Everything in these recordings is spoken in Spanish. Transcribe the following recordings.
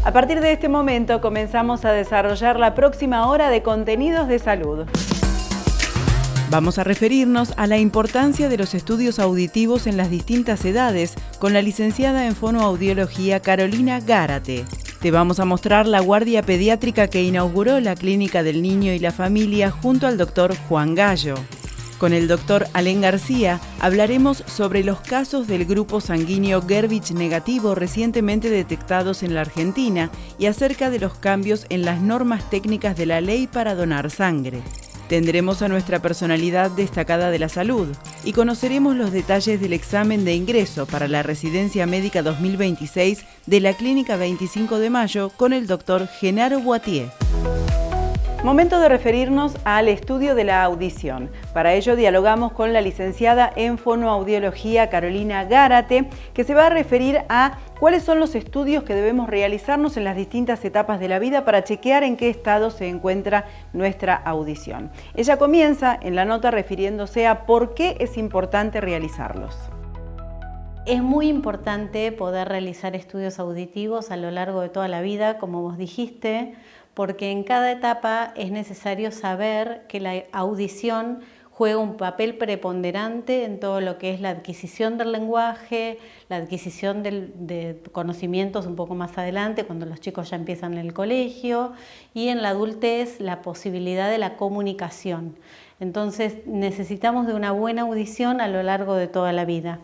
A partir de este momento comenzamos a desarrollar la próxima hora de contenidos de salud. Vamos a referirnos a la importancia de los estudios auditivos en las distintas edades con la licenciada en fonoaudiología Carolina Gárate. Te vamos a mostrar la guardia pediátrica que inauguró la Clínica del Niño y la Familia junto al doctor Juan Gallo. Con el doctor Alén García hablaremos sobre los casos del grupo sanguíneo Gerbich negativo recientemente detectados en la Argentina y acerca de los cambios en las normas técnicas de la ley para donar sangre. Tendremos a nuestra personalidad destacada de la salud y conoceremos los detalles del examen de ingreso para la Residencia Médica 2026 de la Clínica 25 de Mayo con el doctor Genaro Boatier. Momento de referirnos al estudio de la audición. Para ello dialogamos con la licenciada en fonoaudiología Carolina Gárate, que se va a referir a cuáles son los estudios que debemos realizarnos en las distintas etapas de la vida para chequear en qué estado se encuentra nuestra audición. Ella comienza en la nota refiriéndose a por qué es importante realizarlos. Es muy importante poder realizar estudios auditivos a lo largo de toda la vida, como vos dijiste, porque en cada etapa es necesario saber que la audición juega un papel preponderante en todo lo que es la adquisición del lenguaje, la adquisición de conocimientos un poco más adelante, cuando los chicos ya empiezan en el colegio, y en la adultez la posibilidad de la comunicación. Entonces necesitamos de una buena audición a lo largo de toda la vida.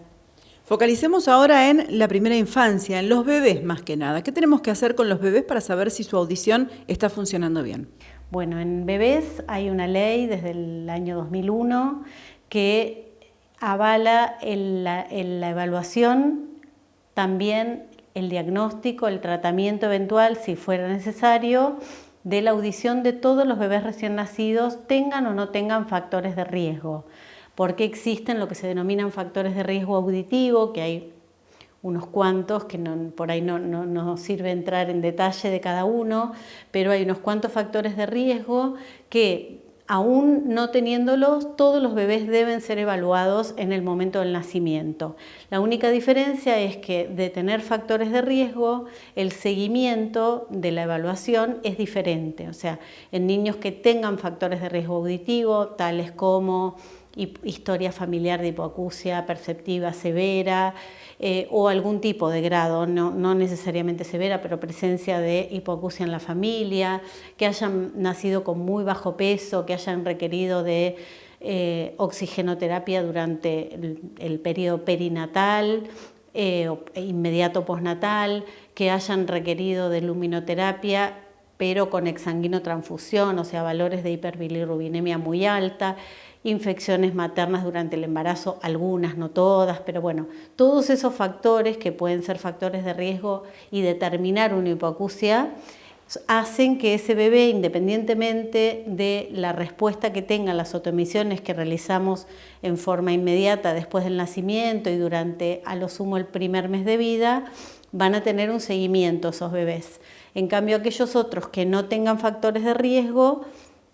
Focalicemos ahora en la primera infancia, en los bebés más que nada. ¿Qué tenemos que hacer con los bebés para saber si su audición está funcionando bien? Bueno, en bebés hay una ley desde el año 2001 que avala la evaluación, también el diagnóstico, el tratamiento eventual, si fuera necesario, de la audición de todos los bebés recién nacidos, tengan o no tengan factores de riesgo. Porque existen lo que se denominan factores de riesgo auditivo, que hay unos cuantos que por ahí no sirve entrar en detalle de cada uno, pero hay unos cuantos factores de riesgo que, aún no teniéndolos, todos los bebés deben ser evaluados en el momento del nacimiento. La única diferencia es que de tener factores de riesgo, el seguimiento de la evaluación es diferente. O sea, en niños que tengan factores de riesgo auditivo, tales como historia familiar de hipoacusia perceptiva severa o algún tipo de grado, no necesariamente severa, pero presencia de hipoacusia en la familia, que hayan nacido con muy bajo peso, que hayan requerido de oxigenoterapia durante el periodo perinatal o inmediato postnatal, que hayan requerido de luminoterapia pero con exsanguinotransfusión, o sea, valores de hiperbilirrubinemia muy alta, infecciones maternas durante el embarazo, algunas, no todas, pero bueno, todos esos factores que pueden ser factores de riesgo y determinar una hipoacusia hacen que ese bebé, independientemente de la respuesta que tengan las autoemisiones que realizamos en forma inmediata después del nacimiento y durante a lo sumo el primer mes de vida, van a tener un seguimiento esos bebés. En cambio, aquellos otros que no tengan factores de riesgo,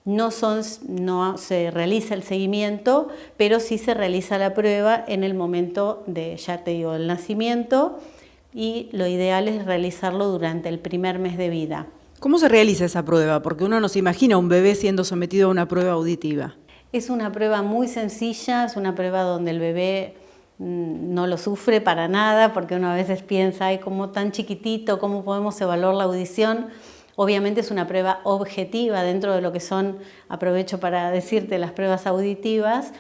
no se realiza el seguimiento, pero sí se realiza la prueba en el momento del nacimiento, y lo ideal es realizarlo durante el primer mes de vida. ¿Cómo se realiza esa prueba? Porque uno no se imagina un bebé siendo sometido a una prueba auditiva. Es una prueba muy sencilla, es una prueba donde el bebé no lo sufre para nada, porque uno a veces piensa, ay, como tan chiquitito, ¿cómo podemos evaluar la audición? Obviamente es una prueba objetiva dentro de lo que son, aprovecho para decirte, las pruebas auditivas.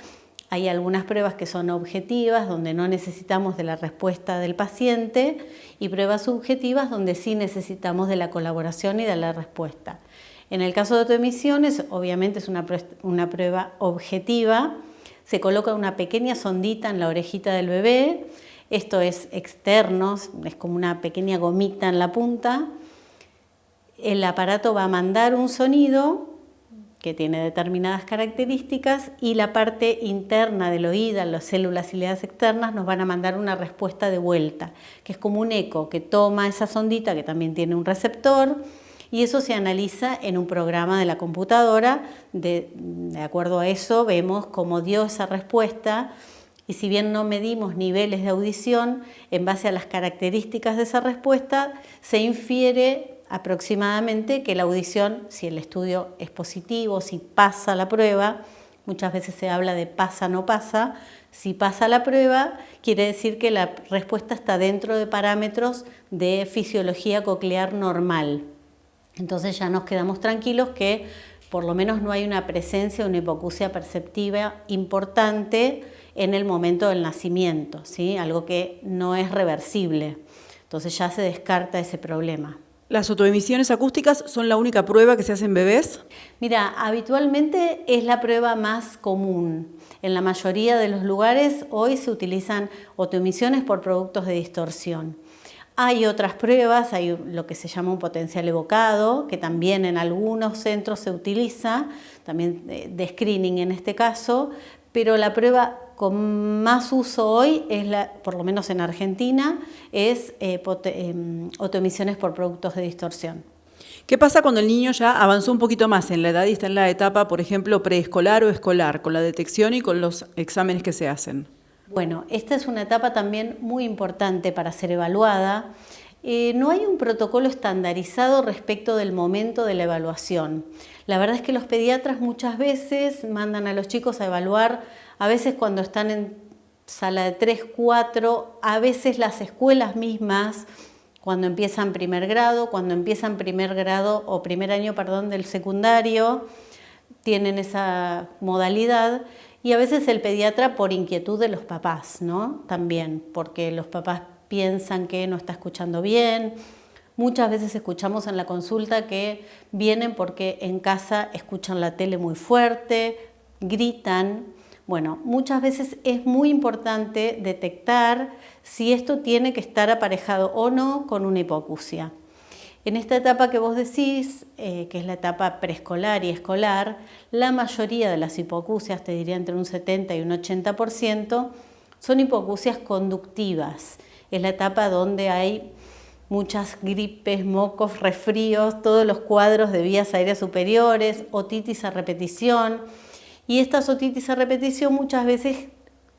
Hay algunas pruebas que son objetivas, donde no necesitamos de la respuesta del paciente, y pruebas subjetivas, donde sí necesitamos de la colaboración y de la respuesta. En el caso de autoemisiones, obviamente es una prueba objetiva. Se coloca una pequeña sondita en la orejita del bebé. Esto es externo, es como una pequeña gomita en la punta. El aparato va a mandar un sonido que tiene determinadas características, y la parte interna del oído, las células ciliadas externas, nos van a mandar una respuesta de vuelta, que es como un eco que toma esa sondita, que también tiene un receptor, y eso se analiza en un programa de la computadora. De acuerdo a eso vemos cómo dio esa respuesta, y si bien no medimos niveles de audición, en base a las características de esa respuesta se infiere aproximadamente que la audición, si el estudio es positivo, si pasa la prueba, muchas veces se habla de pasa, no pasa, si pasa la prueba, quiere decir que la respuesta está dentro de parámetros de fisiología coclear normal. Entonces ya nos quedamos tranquilos que por lo menos no hay una presencia de una hipoacusia perceptiva importante en el momento del nacimiento, ¿sí? Algo que no es reversible. Entonces ya se descarta ese problema. ¿Las otoemisiones acústicas son la única prueba que se hace en bebés? Mira, habitualmente es la prueba más común. En la mayoría de los lugares hoy se utilizan otoemisiones por productos de distorsión. Hay otras pruebas, hay lo que se llama un potencial evocado, que también en algunos centros se utiliza, también de screening en este caso, pero la prueba con más uso hoy, por lo menos en Argentina, es otoemisiones por productos de distorsión. ¿Qué pasa cuando el niño ya avanzó un poquito más en la edad y está en la etapa, por ejemplo, preescolar o escolar, con la detección y con los exámenes que se hacen? Bueno, esta es una etapa también muy importante para ser evaluada. No hay un protocolo estandarizado respecto del momento de la evaluación. La verdad es que los pediatras muchas veces mandan a los chicos a evaluar, a veces cuando están en sala de 3, 4, a veces las escuelas mismas, cuando empiezan primer grado o primer año, del secundario, tienen esa modalidad. Y a veces el pediatra por inquietud de los papás, ¿no? También, porque los papás piensan que no está escuchando bien. Muchas veces escuchamos en la consulta que vienen porque en casa escuchan la tele muy fuerte, gritan. Bueno, muchas veces es muy importante detectar si esto tiene que estar aparejado o no con una hipoacusia. En esta etapa que vos decís, que es la etapa preescolar y escolar, la mayoría de las hipoacusias, te diría entre un 70 y un 80%, son hipoacusias conductivas. Es la etapa donde hay muchas gripes, mocos, resfríos, todos los cuadros de vías aéreas superiores, otitis a repetición. Y estas otitis a repetición muchas veces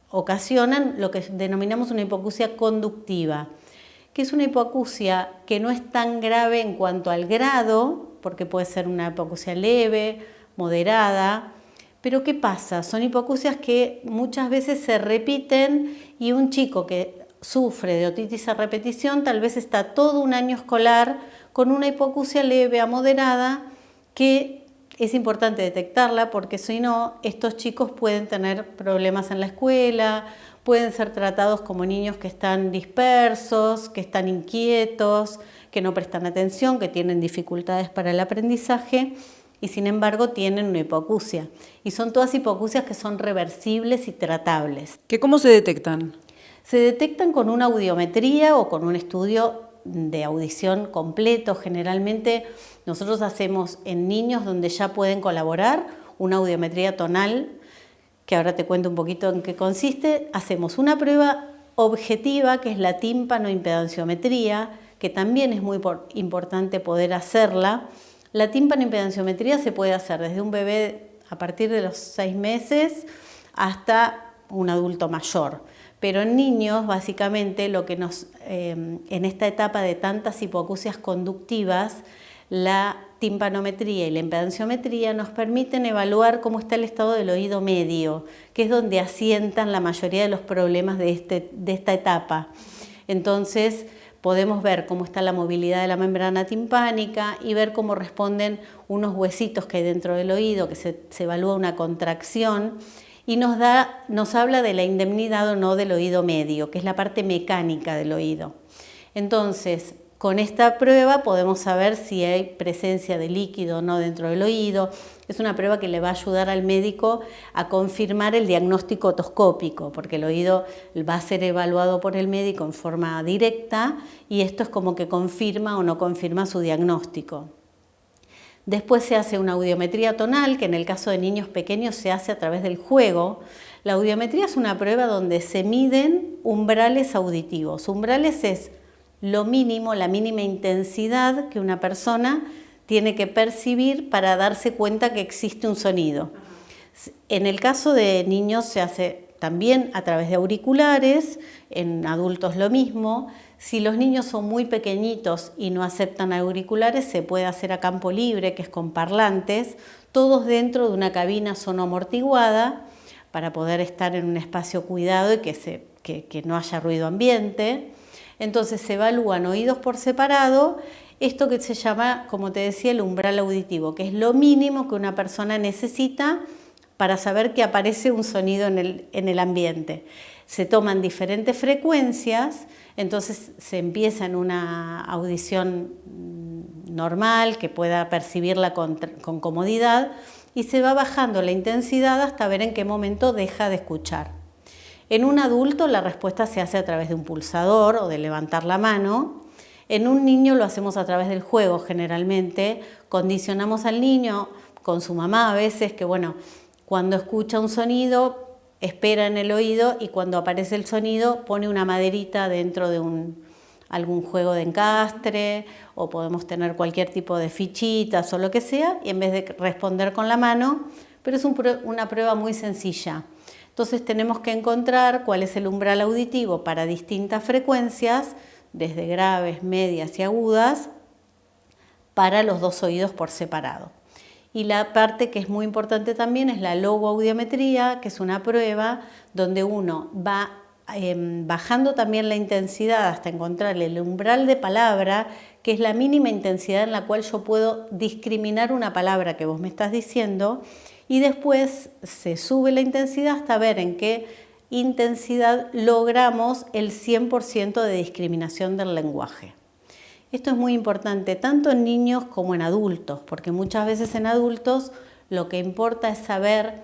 ocasionan lo que denominamos una hipoacusia conductiva, que es una hipoacusia que no es tan grave en cuanto al grado, porque puede ser una hipoacusia leve, moderada, pero ¿qué pasa? Son hipoacusias que muchas veces se repiten y un chico que sufre de otitis a repetición tal vez está todo un año escolar con una hipoacusia leve a moderada que es importante detectarla porque si no, estos chicos pueden tener problemas en la escuela, pueden ser tratados como niños que están dispersos, que están inquietos, que no prestan atención, que tienen dificultades para el aprendizaje y sin embargo tienen una hipoacusia. Y son todas hipoacusias que son reversibles y tratables. ¿Cómo se detectan? Se detectan con una audiometría o con un estudio de audición completo. Generalmente nosotros hacemos en niños donde ya pueden colaborar una audiometría tonal, que ahora te cuento un poquito en qué consiste. Hacemos una prueba objetiva, que es la tímpano-impedanciometría, que también es muy importante poder hacerla. La tímpano-impedanciometría se puede hacer desde un bebé a partir de los 6 meses hasta un adulto mayor. Pero en niños, básicamente, lo que en esta etapa de tantas hipoacusias conductivas, la timpanometría y la impedanciometría nos permiten evaluar cómo está el estado del oído medio, que es donde asientan la mayoría de los problemas de esta etapa. Entonces, podemos ver cómo está la movilidad de la membrana timpánica y ver cómo responden unos huesitos que hay dentro del oído, que se evalúa una contracción, y nos habla de la indemnidad o no del oído medio, que es la parte mecánica del oído. Entonces, con esta prueba podemos saber si hay presencia de líquido o no dentro del oído. Es una prueba que le va a ayudar al médico a confirmar el diagnóstico otoscópico, porque el oído va a ser evaluado por el médico en forma directa y esto es como que confirma o no confirma su diagnóstico. Después se hace una audiometría tonal, que en el caso de niños pequeños se hace a través del juego. La audiometría es una prueba donde se miden umbrales auditivos. Umbrales es lo mínimo, la mínima intensidad que una persona tiene que percibir para darse cuenta que existe un sonido. En el caso de niños se hace también a través de auriculares, en adultos lo mismo. Si los niños son muy pequeñitos y no aceptan auriculares, se puede hacer a campo libre, que es con parlantes, todos dentro de una cabina sonoamortiguada para poder estar en un espacio cuidado y que no haya ruido ambiente. Entonces se evalúan oídos por separado, esto que se llama, como te decía, el umbral auditivo, que es lo mínimo que una persona necesita para saber que aparece un sonido en el ambiente. Se toman diferentes frecuencias, entonces se empieza en una audición normal, que pueda percibirla con comodidad, y se va bajando la intensidad hasta ver en qué momento deja de escuchar. En un adulto la respuesta se hace a través de un pulsador o de levantar la mano. En un niño lo hacemos a través del juego generalmente. Condicionamos al niño con su mamá a veces que, bueno, cuando escucha un sonido, espera en el oído y cuando aparece el sonido pone una maderita dentro de algún juego de encastre, o podemos tener cualquier tipo de fichitas o lo que sea, y en vez de responder con la mano, pero es una prueba muy sencilla. Entonces tenemos que encontrar cuál es el umbral auditivo para distintas frecuencias, desde graves, medias y agudas, para los dos oídos por separado. Y la parte que es muy importante también es la logoaudiometría, que es una prueba donde uno va bajando también la intensidad hasta encontrar el umbral de palabra, que es la mínima intensidad en la cual yo puedo discriminar una palabra que vos me estás diciendo, y después se sube la intensidad hasta ver en qué intensidad logramos el 100% de discriminación del lenguaje. Esto es muy importante tanto en niños como en adultos, porque muchas veces en adultos lo que importa es saber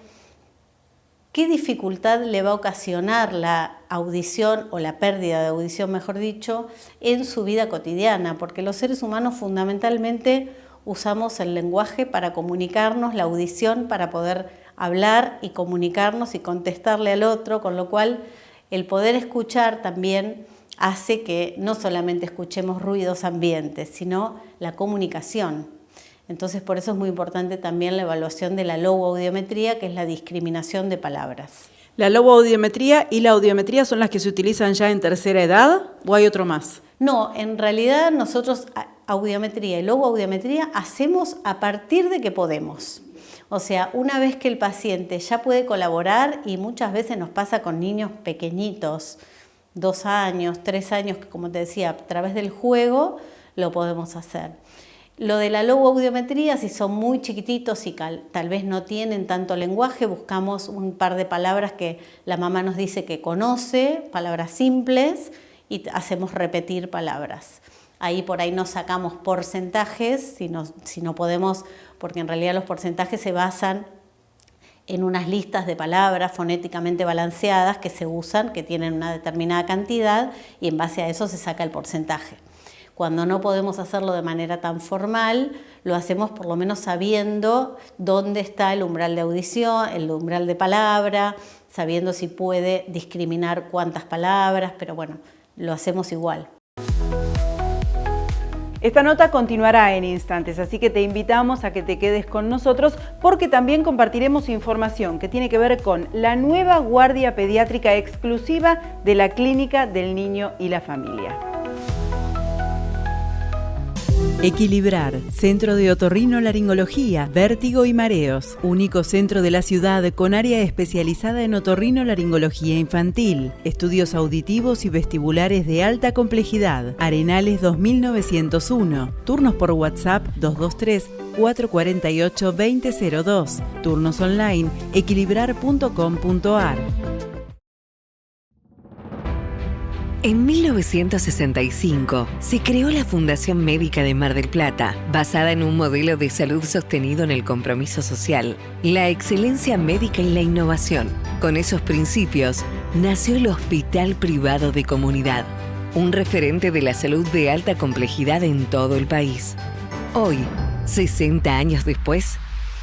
qué dificultad le va a ocasionar la audición o la pérdida de audición, mejor dicho, en su vida cotidiana, porque los seres humanos fundamentalmente usamos el lenguaje para comunicarnos, la audición para poder hablar y comunicarnos y contestarle al otro, con lo cual el poder escuchar también hace que no solamente escuchemos ruidos ambientes, sino la comunicación. Entonces, por eso es muy importante también la evaluación de la logoaudiometría, que es la discriminación de palabras. ¿La logoaudiometría y la audiometría son las que se utilizan ya en tercera edad o hay otro más? No, en realidad nosotros audiometría y logoaudiometría hacemos a partir de que podemos. O sea, una vez que el paciente ya puede colaborar, y muchas veces nos pasa con niños pequeñitos, 2 años, 3 años, que como te decía, a través del juego lo podemos hacer. Lo de la logoaudiometría, si son muy chiquititos y tal vez no tienen tanto lenguaje, buscamos un par de palabras que la mamá nos dice que conoce, palabras simples, y hacemos repetir palabras. Ahí por ahí nos sacamos porcentajes, si no podemos, porque en realidad los porcentajes se basan en unas listas de palabras fonéticamente balanceadas que se usan, que tienen una determinada cantidad, y en base a eso se saca el porcentaje. Cuando no podemos hacerlo de manera tan formal, lo hacemos por lo menos sabiendo dónde está el umbral de audición, el umbral de palabra, sabiendo si puede discriminar cuántas palabras, pero bueno, lo hacemos igual. Esta nota continuará en instantes, así que te invitamos a que te quedes con nosotros porque también compartiremos información que tiene que ver con la nueva guardia pediátrica exclusiva de la Clínica del Niño y la Familia. Equilibrar, Centro de Otorrinolaringología, Vértigo y Mareos. Único centro de la ciudad con área especializada en otorrinolaringología infantil. Estudios auditivos y vestibulares de alta complejidad. Arenales 2901. Turnos por WhatsApp 223-448-2002. Turnos online equilibrar.com.ar. En 1965 se creó la Fundación Médica de Mar del Plata, basada en un modelo de salud sostenido en el compromiso social, la excelencia médica y la innovación. Con esos principios nació el Hospital Privado de Comunidad, un referente de la salud de alta complejidad en todo el país. Hoy, 60 años después,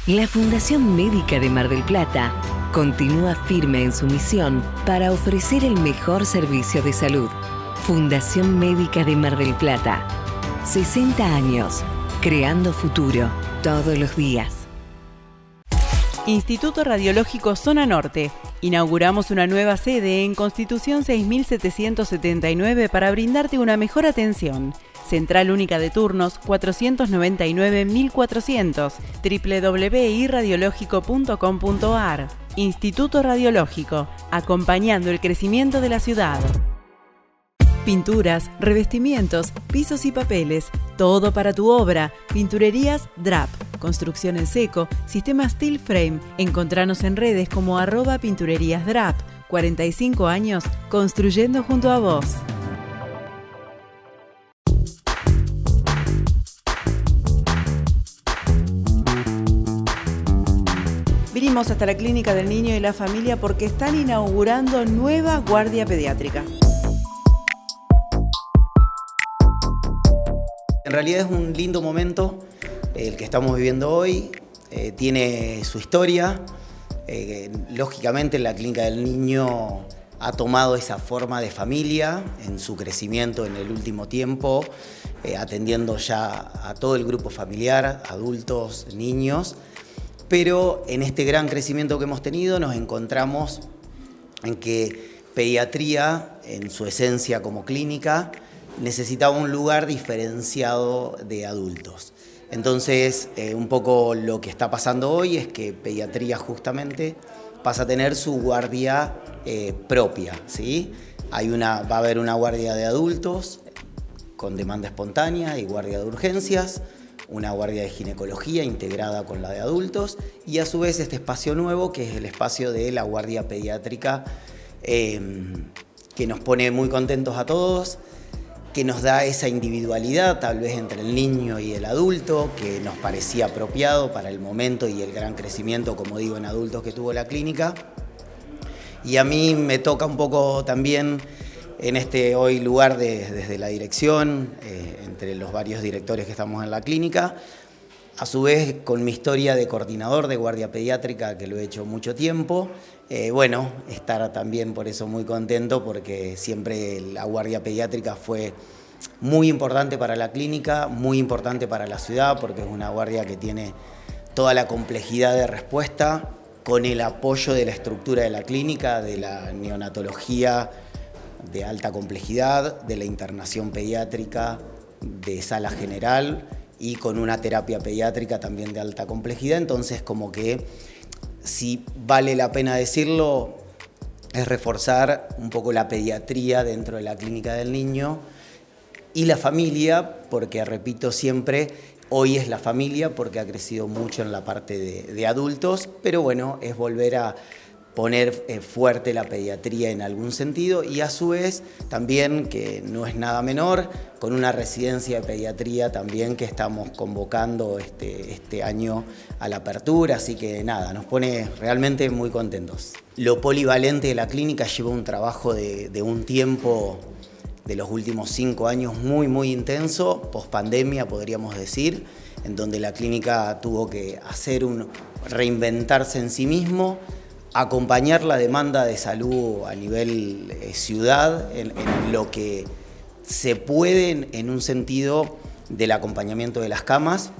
la Fundación Médica de Mar del Plata continúa firme en su misión para ofrecer el mejor servicio de salud. Fundación Médica de Mar del Plata. 60 años, creando futuro todos los días. Instituto Radiológico Zona Norte. Inauguramos una nueva sede en Constitución 6779 para brindarte una mejor atención. Central única de turnos 499-1400, www.irradiológico.com.ar. Instituto Radiológico, acompañando el crecimiento de la ciudad. Pinturas, revestimientos, pisos y papeles, todo para tu obra. Pinturerías DRAP, construcción en seco, sistema steel frame. Encontranos en redes como @pintureríasdrap. 45 años construyendo junto a vos. Vinimos hasta la Clínica del Niño y la Familia porque están inaugurando nueva guardia pediátrica. En realidad es un lindo momento el que estamos viviendo hoy, tiene su historia. Lógicamente la Clínica del Niño ha tomado esa forma de familia en su crecimiento en el último tiempo, atendiendo ya a todo el grupo familiar, adultos, niños. Pero en este gran crecimiento que hemos tenido nos encontramos en que pediatría, en su esencia como clínica, necesitaba un lugar diferenciado de adultos. Entonces, un poco lo que está pasando hoy es que pediatría justamente pasa a tener su guardia propia, ¿sí? Va a haber una guardia de adultos con demanda espontánea y guardia de urgencias, una guardia de ginecología integrada con la de adultos y a su vez este espacio nuevo que es el espacio de la guardia pediátrica que nos pone muy contentos a todos, que nos da esa individualidad tal vez entre el niño y el adulto que nos parecía apropiado para el momento y el gran crecimiento, como digo, en adultos que tuvo la clínica. Y a mí me toca un poco también en este hoy lugar desde la dirección, entre los varios directores que estamos en la clínica, a su vez con mi historia de coordinador de guardia pediátrica, que lo he hecho mucho tiempo, estar también por eso muy contento, porque siempre la guardia pediátrica fue muy importante para la clínica, muy importante para la ciudad, porque es una guardia que tiene toda la complejidad de respuesta, con el apoyo de la estructura de la clínica, de la neonatología de alta complejidad, de la internación pediátrica, de sala general y con una terapia pediátrica también de alta complejidad. Entonces, como que, si vale la pena decirlo, es reforzar un poco la pediatría dentro de la Clínica del Niño y la familia, porque repito siempre, hoy es la familia porque ha crecido mucho en la parte de adultos, pero bueno, es volver a poner fuerte la pediatría en algún sentido y a su vez también, que no es nada menor, con una residencia de pediatría también que estamos convocando este año a la apertura, así que nada, nos pone realmente muy contentos. Lo polivalente de la clínica lleva un trabajo de un tiempo de los últimos 5 años muy intenso, pospandemia podríamos decir, en donde la clínica tuvo que reinventarse en sí mismo, acompañar la demanda de salud a nivel ciudad en lo que se puede en un sentido del acompañamiento de las camas.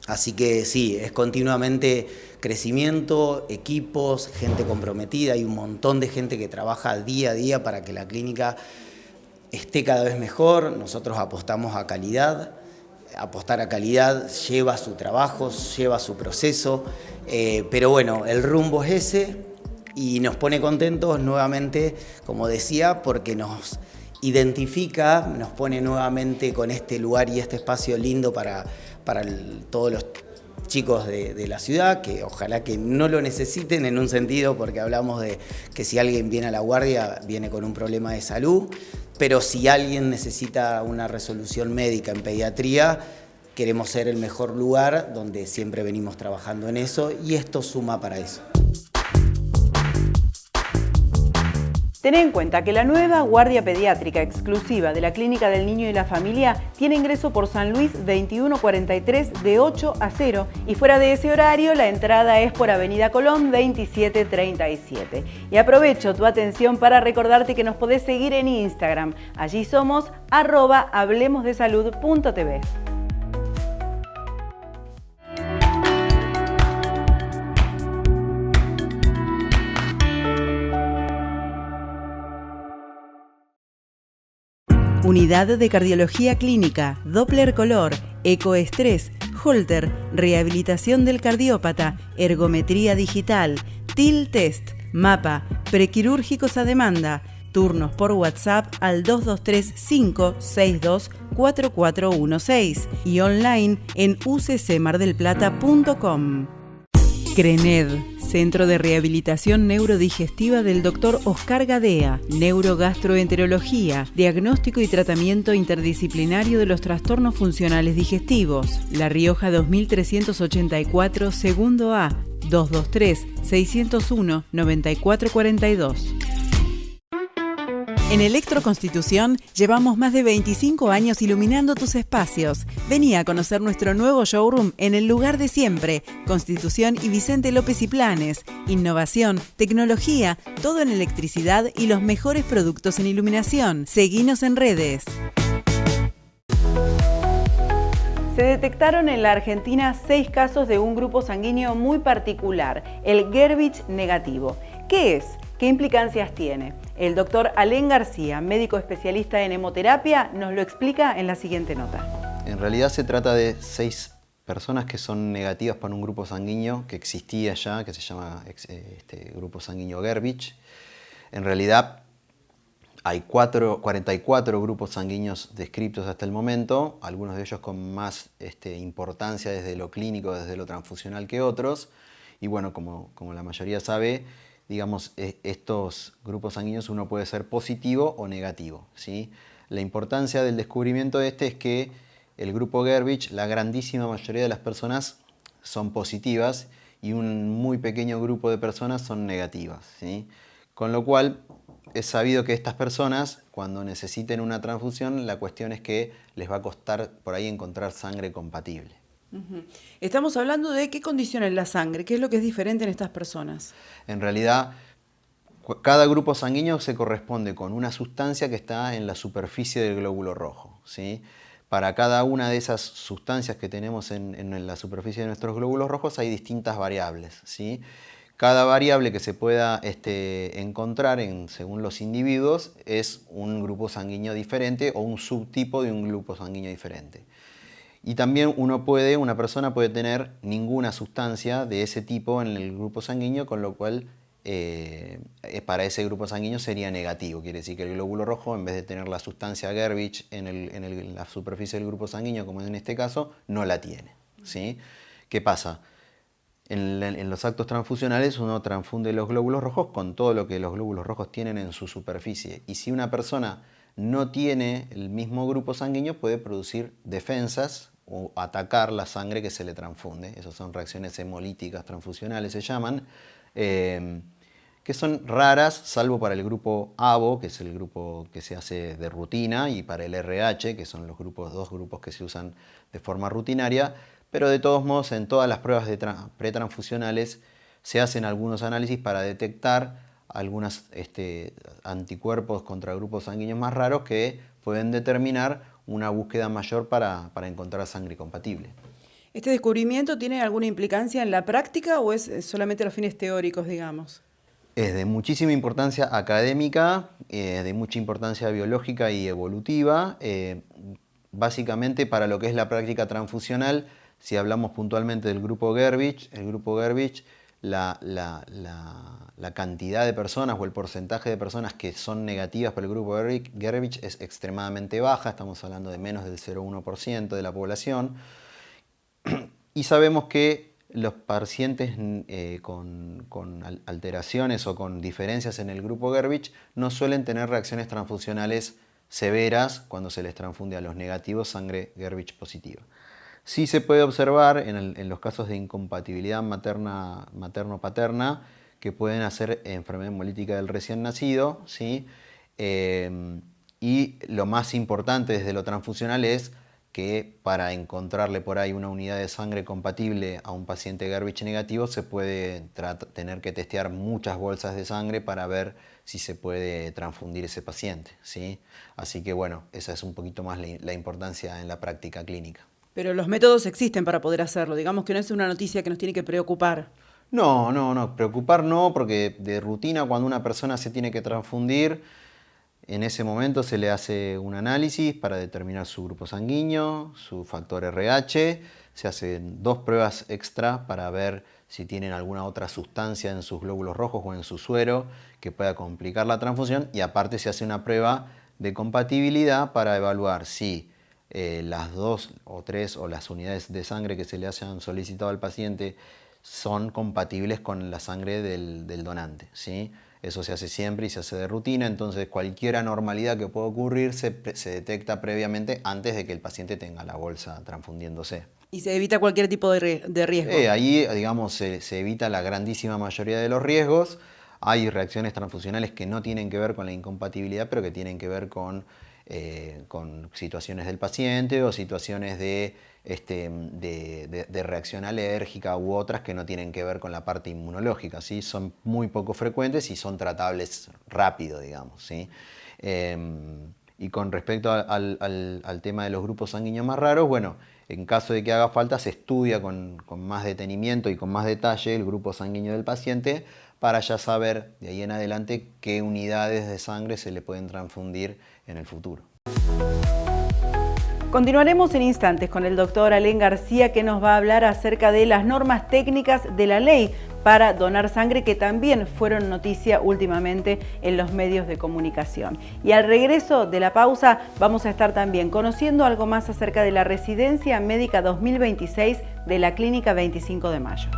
Así que sí, es continuamente crecimiento, equipos, gente comprometida, hay un montón de gente que trabaja día a día para que la clínica esté cada vez mejor. Nosotros apostamos a calidad. Apostar a calidad lleva su trabajo, lleva su proceso, pero bueno, el rumbo es ese y nos pone contentos nuevamente, como decía, porque nos identifica, nos pone nuevamente con este lugar y este espacio lindo para todos los chicos de la ciudad, que ojalá que no lo necesiten en un sentido, porque hablamos de que si alguien viene a la guardia viene con un problema de salud, pero si alguien necesita una resolución médica en pediatría, queremos ser el mejor lugar donde siempre venimos trabajando en eso y esto suma para eso. Ten en cuenta que la nueva guardia pediátrica exclusiva de la Clínica del Niño y la Familia tiene ingreso por San Luis 2143 de 8 a 0 y fuera de ese horario la entrada es por Avenida Colón 2737. Y aprovecho tu atención para recordarte que nos podés seguir en Instagram. Allí somos @hablemosdesalud.tv. Unidad de Cardiología Clínica, Doppler Color, Ecoestrés, Holter, Rehabilitación del Cardiópata, Ergometría Digital, TIL Test, Mapa, Prequirúrgicos a demanda. Turnos por WhatsApp al 223-562-4416 y online en uccmardelplata.com. CRENED, Centro de Rehabilitación Neurodigestiva del Dr. Oscar Gadea, Neurogastroenterología, Diagnóstico y Tratamiento Interdisciplinario de los Trastornos Funcionales Digestivos. La Rioja 2384, segundo A, 223-601-9442. En Electroconstitución llevamos más de 25 años iluminando tus espacios. Vení a conocer nuestro nuevo showroom en el lugar de siempre, Constitución y Vicente López y Planes. Innovación, tecnología, todo en electricidad y los mejores productos en iluminación. Seguinos en redes. Se detectaron en la Argentina 6 casos de un grupo sanguíneo muy particular, el Gerbich negativo. ¿Qué es? ¿Qué implicancias tiene? El doctor Alén García, médico especialista en hemoterapia, nos lo explica en la siguiente nota. En realidad se trata de 6 personas que son negativas para un grupo sanguíneo que existía ya, que se llama grupo sanguíneo Gerbich. En realidad hay 44 grupos sanguíneos descritos hasta el momento, algunos de ellos con más importancia desde lo clínico, desde lo transfusional que otros. Y bueno, como la mayoría sabe, digamos, estos grupos sanguíneos uno puede ser positivo o negativo, ¿sí? La importancia del descubrimiento de es que el grupo Gerbich, la grandísima mayoría de las personas son positivas y un muy pequeño grupo de personas son negativas, ¿sí? Con lo cual es sabido que estas personas, cuando necesiten una transfusión, la cuestión es que les va a costar por ahí encontrar sangre compatible. Estamos hablando de qué condiciona la sangre, qué es lo que es diferente en estas personas. En realidad, cada grupo sanguíneo se corresponde con una sustancia que está en la superficie del glóbulo rojo, ¿sí? Para cada una de esas sustancias que tenemos en la superficie de nuestros glóbulos rojos hay distintas variables, ¿sí? Cada variable que se pueda encontrar según los individuos es un grupo sanguíneo diferente o un subtipo de un grupo sanguíneo diferente. Y también una persona puede tener ninguna sustancia de ese tipo en el grupo sanguíneo, con lo cual para ese grupo sanguíneo sería negativo. Quiere decir que el glóbulo rojo, en vez de tener la sustancia Gerbich en la superficie del grupo sanguíneo, como en este caso, no la tiene, ¿sí? ¿Qué pasa? En los actos transfusionales uno transfunde los glóbulos rojos con todo lo que los glóbulos rojos tienen en su superficie. Y si una persona no tiene el mismo grupo sanguíneo, puede producir defensas o atacar la sangre que se le transfunde. Esas son reacciones hemolíticas transfusionales, se llaman, que son raras, salvo para el grupo ABO, que es el grupo que se hace de rutina, y para el RH, que son los dos grupos que se usan de forma rutinaria, pero de todos modos en todas las pruebas pretransfusionales se hacen algunos análisis para detectar algunos anticuerpos contra grupos sanguíneos más raros que pueden determinar una búsqueda mayor para encontrar sangre compatible. ¿Este descubrimiento tiene alguna implicancia en la práctica o es solamente a los fines teóricos, digamos? Es de muchísima importancia académica, de mucha importancia biológica y evolutiva. Básicamente para lo que es la práctica transfusional, si hablamos puntualmente del grupo Gerbich, la cantidad de personas o el porcentaje de personas que son negativas por el grupo Gerbich es extremadamente baja, estamos hablando de menos del 0,1% de la población. Y sabemos que los pacientes con alteraciones o con diferencias en el grupo Gerbich no suelen tener reacciones transfusionales severas cuando se les transfunde a los negativos sangre Gerbich positiva. Sí se puede observar en los casos de incompatibilidad materno-paterna que pueden hacer enfermedad hemolítica del recién nacido, ¿sí? Y lo más importante desde lo transfusional es que para encontrarle por ahí una unidad de sangre compatible a un paciente Gerbich negativo se puede tener que testear muchas bolsas de sangre para ver si se puede transfundir ese paciente, ¿sí? Así que bueno, esa es un poquito más la importancia en la práctica clínica. Pero los métodos existen para poder hacerlo, digamos que no es una noticia que nos tiene que preocupar. No, preocupar no, porque de rutina cuando una persona se tiene que transfundir, En ese momento se le hace un análisis para determinar su grupo sanguíneo, su factor RH, se hacen 2 pruebas extra para ver si tienen alguna otra sustancia en sus glóbulos rojos o en su suero que pueda complicar la transfusión, y aparte se hace una prueba de compatibilidad para evaluar si las 2 o 3 o las unidades de sangre que se le hayan solicitado al paciente son compatibles con la sangre del donante, ¿sí? Eso se hace siempre y se hace de rutina, entonces cualquier anormalidad que pueda ocurrir se detecta previamente antes de que el paciente tenga la bolsa transfundiéndose. Y se evita cualquier tipo de riesgo. Ahí, digamos, se evita la grandísima mayoría de los riesgos. Hay reacciones transfusionales que no tienen que ver con la incompatibilidad, pero que tienen que ver con situaciones del paciente o situaciones de reacción alérgica u otras que no tienen que ver con la parte inmunológica, ¿sí? Son muy poco frecuentes y son tratables rápido, digamos, ¿sí? Y con respecto al tema de los grupos sanguíneos más raros, bueno, en caso de que haga falta se estudia con más detenimiento y con más detalle el grupo sanguíneo del paciente para ya saber de ahí en adelante qué unidades de sangre se le pueden transfundir en el futuro. Continuaremos en instantes con el doctor Alén García, que nos va a hablar acerca de las normas técnicas de la ley para donar sangre, que también fueron noticia últimamente en los medios de comunicación. Y al regreso de la pausa vamos a estar también conociendo algo más acerca de la Residencia Médica 2026 de la Clínica 25 de Mayo.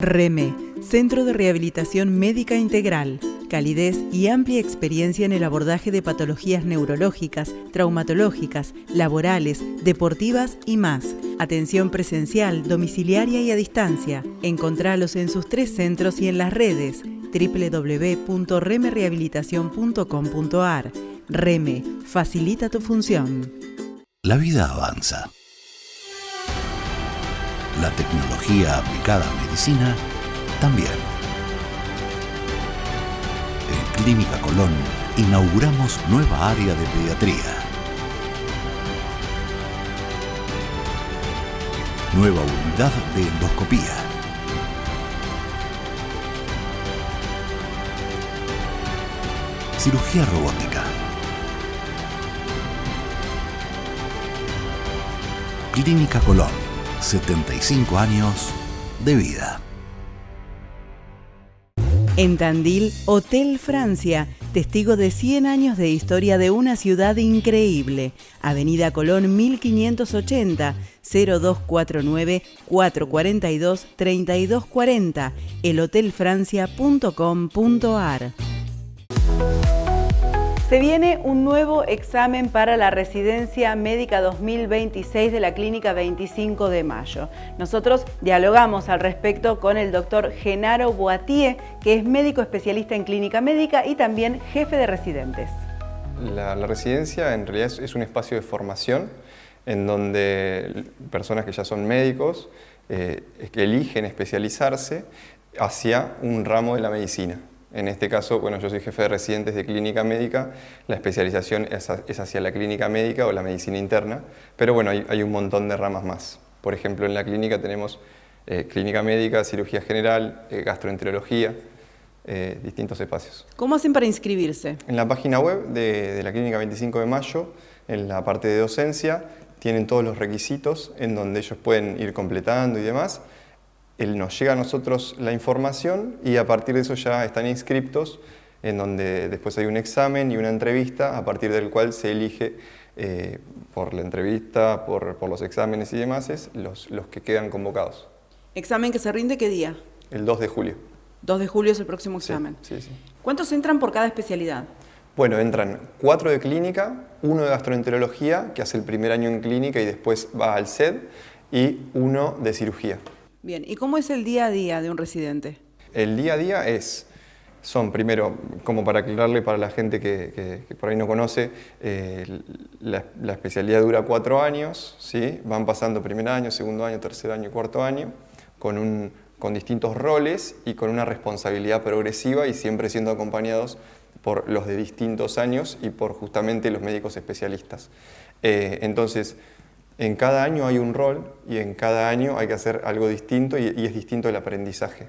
REME, Centro de Rehabilitación Médica Integral. Calidez y amplia experiencia en el abordaje de patologías neurológicas, traumatológicas, laborales, deportivas y más. Atención presencial, domiciliaria y a distancia. Encontralos en sus 3 centros y en las redes www.remerehabilitacion.com.ar. REME, facilita tu función. La vida avanza. La tecnología aplicada a medicina también. En Clínica Colón inauguramos nueva área de pediatría. Nueva unidad de endoscopía. Cirugía robótica. Clínica Colón, 75 años de vida. En Tandil, Hotel Francia, testigo de 100 años de historia de una ciudad increíble. Avenida Colón 1580, 0249-442-3240, elhotelfrancia.com.ar. Se viene un nuevo examen para la Residencia Médica 2026 de la Clínica 25 de Mayo. Nosotros dialogamos al respecto con el doctor Genaro Boatier, que es médico especialista en clínica médica y también jefe de residentes. La residencia en realidad es un espacio de formación en donde personas que ya son médicos que eligen especializarse hacia un ramo de la medicina. En este caso, bueno, yo soy jefe de residentes de clínica médica, la especialización es hacia la clínica médica o la medicina interna, pero bueno, hay un montón de ramas más. Por ejemplo, en la clínica tenemos clínica médica, cirugía general, gastroenterología, distintos espacios. ¿Cómo hacen para inscribirse? En la página web de la Clínica 25 de Mayo, en la parte de docencia, tienen todos los requisitos en donde ellos pueden ir completando y demás. Nos llega a nosotros la información y a partir de eso ya están inscriptos, en donde después hay un examen y una entrevista, a partir del cual se elige por la entrevista, por los exámenes y demás, los que quedan convocados. ¿Examen que se rinde qué día? El 2 de julio. 2 de julio es el próximo examen. Sí. ¿Cuántos entran por cada especialidad? Bueno, entran 4 de clínica, 1 de gastroenterología, que hace el primer año en clínica y después va al SED, y 1 de cirugía. Bien, ¿y cómo es el día a día de un residente? El día a día son primero, como para aclararle para la gente que por ahí no conoce, la especialidad dura 4 años, ¿sí? Van pasando primer año, segundo año, tercer año y cuarto año, con distintos roles y con una responsabilidad progresiva y siempre siendo acompañados por los de distintos años y por justamente los médicos especialistas. Entonces, en cada año hay un rol y en cada año hay que hacer algo distinto y es distinto el aprendizaje.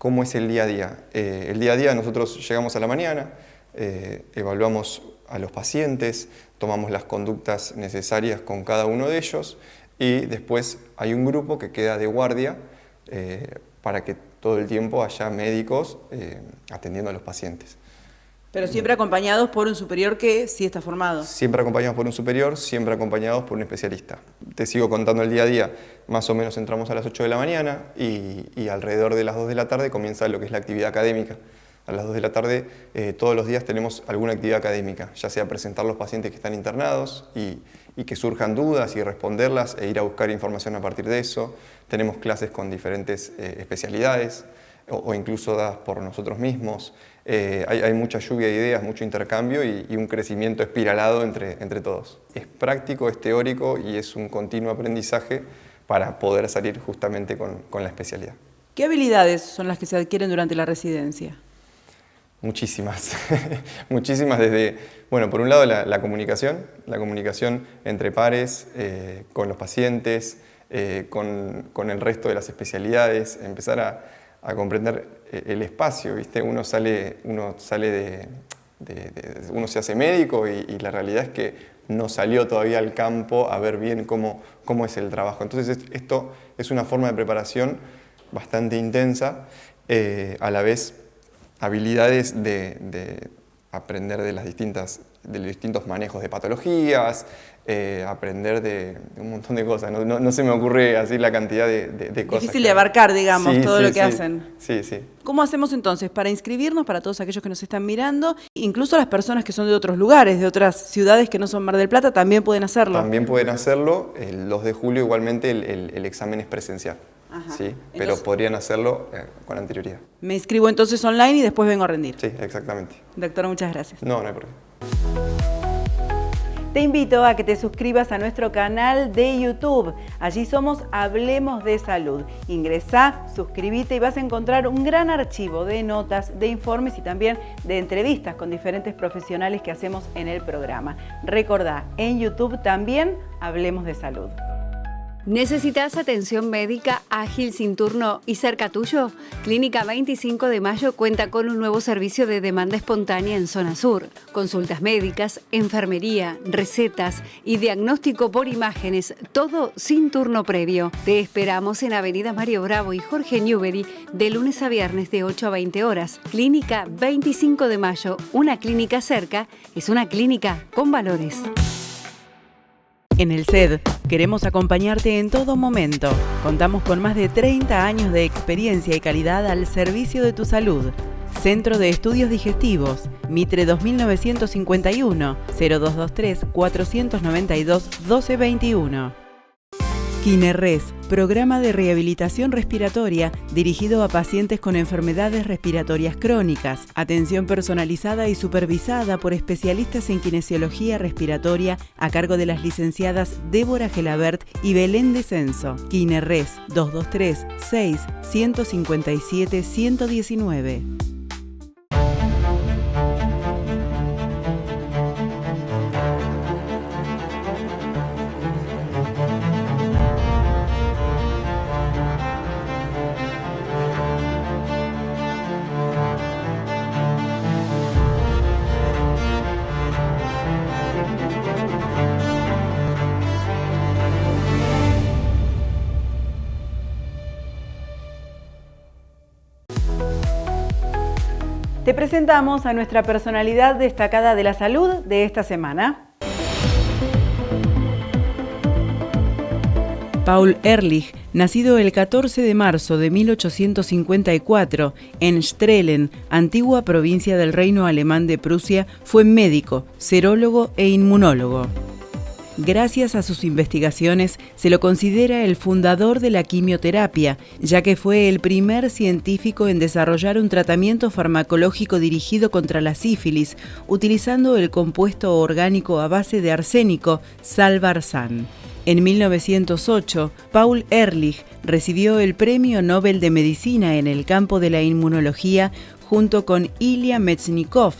cómo es el día a día. El día a día nosotros llegamos a la mañana, evaluamos a los pacientes, tomamos las conductas necesarias con cada uno de ellos y después hay un grupo que queda de guardia para que todo el tiempo haya médicos atendiendo a los pacientes. Pero siempre acompañados por un superior que sí está formado. Siempre acompañados por un superior, siempre acompañados por un especialista. Te sigo contando el día a día. Más o menos entramos a las 8 de la mañana y alrededor de las 2 de la tarde comienza lo que es la actividad académica. A las 2 de la tarde todos los días tenemos alguna actividad académica, ya sea presentar los pacientes que están internados y que surjan dudas y responderlas e ir a buscar información a partir de eso. Tenemos clases con diferentes especialidades o incluso dadas por nosotros mismos. Hay mucha lluvia de ideas, mucho intercambio y un crecimiento espiralado entre todos. Es práctico, es teórico y es un continuo aprendizaje para poder salir justamente con la especialidad. ¿Qué habilidades son las que se adquieren durante la residencia? Muchísimas, muchísimas desde, bueno, por un lado la comunicación entre pares, con los pacientes, con el resto de las especialidades, empezar a comprender el espacio, ¿viste? Uno se hace médico y la realidad es que no salió todavía al campo a ver bien cómo es el trabajo. Entonces esto es una forma de preparación bastante intensa, a la vez habilidades de aprender de los distintos manejos de patologías, aprender de un montón de cosas. No se me ocurre así la cantidad de cosas. Difícil de abarcar, digamos, todo lo que hacen. Sí. ¿Cómo hacemos entonces para inscribirnos para todos aquellos que nos están mirando? Incluso las personas que son de otros lugares, de otras ciudades que no son Mar del Plata, también pueden hacerlo. También pueden hacerlo. El 2 de julio igualmente el examen es presencial. Ajá. Sí, pero podrían hacerlo con anterioridad. Me inscribo entonces online y después vengo a rendir. Sí, exactamente. Doctor, muchas gracias. No hay problema. Te invito a que te suscribas a nuestro canal de YouTube. Allí somos Hablemos de Salud. Ingresá, suscríbete y vas a encontrar un gran archivo de notas, de informes y también de entrevistas con diferentes profesionales que hacemos en el programa. Recordá, en YouTube también Hablemos de Salud. ¿Necesitas atención médica ágil, sin turno y cerca tuyo? Clínica 25 de Mayo cuenta con un nuevo servicio de demanda espontánea en zona sur. Consultas médicas, enfermería, recetas y diagnóstico por imágenes, todo sin turno previo. Te esperamos en Avenida Mario Bravo y Jorge Newbery de lunes a viernes de 8 a 20 horas. Clínica 25 de Mayo, una clínica cerca, es una clínica con valores. En el CED queremos acompañarte en todo momento. Contamos con más de 30 años de experiencia y calidad al servicio de tu salud. Centro de Estudios Digestivos, Mitre 2951, 0223 492 1221. KINERRES, programa de rehabilitación respiratoria dirigido a pacientes con enfermedades respiratorias crónicas. Atención personalizada y supervisada por especialistas en kinesiología respiratoria a cargo de las licenciadas Débora Gelabert y Belén Descenso. KINERRES 223 6 157 119. Te presentamos a nuestra personalidad destacada de la salud de esta semana. Paul Ehrlich, nacido el 14 de marzo de 1854 en Strehlen, antigua provincia del Reino Alemán de Prusia, fue médico, serólogo e inmunólogo. Gracias a sus investigaciones, se lo considera el fundador de la quimioterapia, ya que fue el primer científico en desarrollar un tratamiento farmacológico dirigido contra la sífilis, utilizando el compuesto orgánico a base de arsénico, Salvarsan. En 1908, Paul Ehrlich recibió el Premio Nobel de Medicina en el campo de la inmunología junto con Ilya Mechnikov.